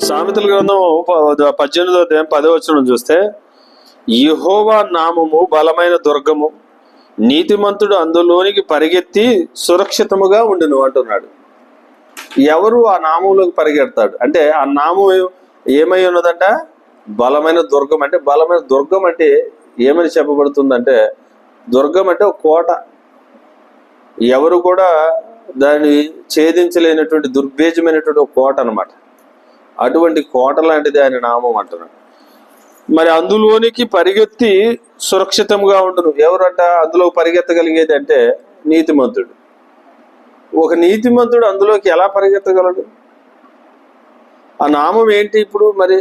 సామెతల గ్రంథం 18వ అధ్యాయం 10వ వచనం చూస్తే, యెహోవా నామము బలమైన దుర్గము, నీతిమంతుడు అందులోనికి పరిగెత్తి సురక్షితముగా ఉండును అంటున్నాడు. ఎవరు ఆ నామంలోకి పరిగెడతాడు అంటే ఆ నామం ఏమై ఉన్నదంట? బలమైన దుర్గం. అంటే బలమైన దుర్గం అంటే ఏమని చెప్పబడుతుందంటే, దుర్గం అంటే ఒక కోట, ఎవరు కూడా దాన్ని ఛేదించలేనటువంటి దుర్భేజమైనటువంటి ఒక కోట అనమాట. అటువంటి కోట లాంటిది ఆయన నామం అంటున్నాడు. మరి అందులోనికి పరిగెత్తి సురక్షితంగా ఉండును. ఎవరంట అందులో పరిగెత్తగలిగేది అంటే నీతిమంతుడు. ఒక నీతిమంతుడు అందులోకి ఎలా పరిగెత్తగలడు? ఆ నామం ఏంటి? ఇప్పుడు మరి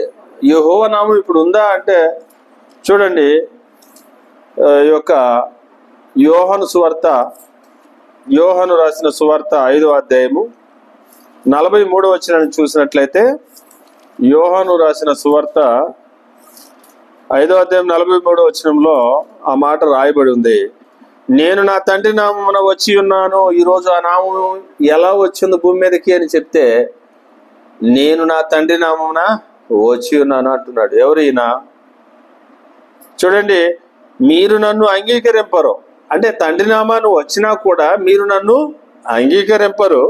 యెహోవా నామం ఇప్పుడు ఉందా అంటే చూడండి, ఈ యొక్క యోహాను రాసిన సువార్త 5వ అధ్యాయము 43వ వచనాన్ని చూసినట్లయితే, యోహాను రాసిన సువార్త 5వ అధ్యాయం 43వ వచనంలో ఆ మాట రాయబడి ఉంది. నేను నా తండ్రి నామమున వచ్చి ఉన్నాను. ఈరోజు ఆ నామం ఎలా వచ్చింది భూమి మీదకి అని చెప్తే, నేను నా తండ్రి నామమున వచ్చి ఉన్నాను అంటున్నాడు. ఎవరు ఈయన? చూడండి, మీరు నన్ను అంగీకరింపరు అంటే తండ్రి నామాన్ని వచ్చినా కూడా మీరు నన్ను అంగీకరింపరు,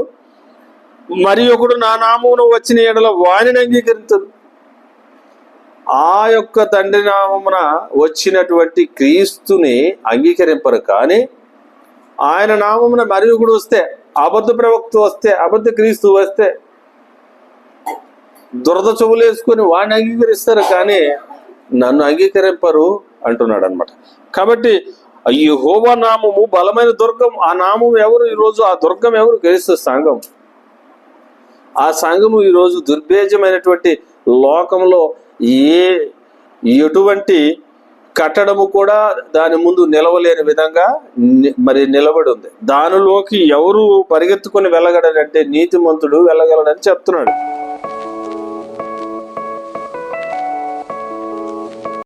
మరి ఒకడు నా నామమున వచ్చిన ఎడల వానిని అంగీకరించరు. ఆ యొక్క తండ్రి నామమున వచ్చినటువంటి క్రీస్తుని అంగీకరింపరు. కానీ ఆయన నామమున మరి ఒకడు వస్తే, అబద్ధ ప్రవక్త వస్తే, అబద్ధ క్రీస్తు వస్తే దురద చెవులు వేసుకొని వాడిని అంగీకరిస్తారు, కానీ నన్ను అంగీకరింపరు అంటున్నాడు అనమాట. కాబట్టి యెహోవా నామము బలమైన దుర్గం. ఆ నామం ఎవరు? ఈరోజు ఆ దుర్గం ఎవరు? క్రీస్తు సంఘం. ఆ సంఘము ఈరోజు దుర్భేజమైనటువంటి లోకంలో ఎటువంటి కట్టడము కూడా దాని ముందు నిలవలేని విధంగా మరి నిలబడి ఉంది. దానిలోకి ఎవరు పరిగెత్తుకొని వెళ్ళగలడంటే నీతిమంతుడు వెళ్ళగలడని చెప్తున్నాడు.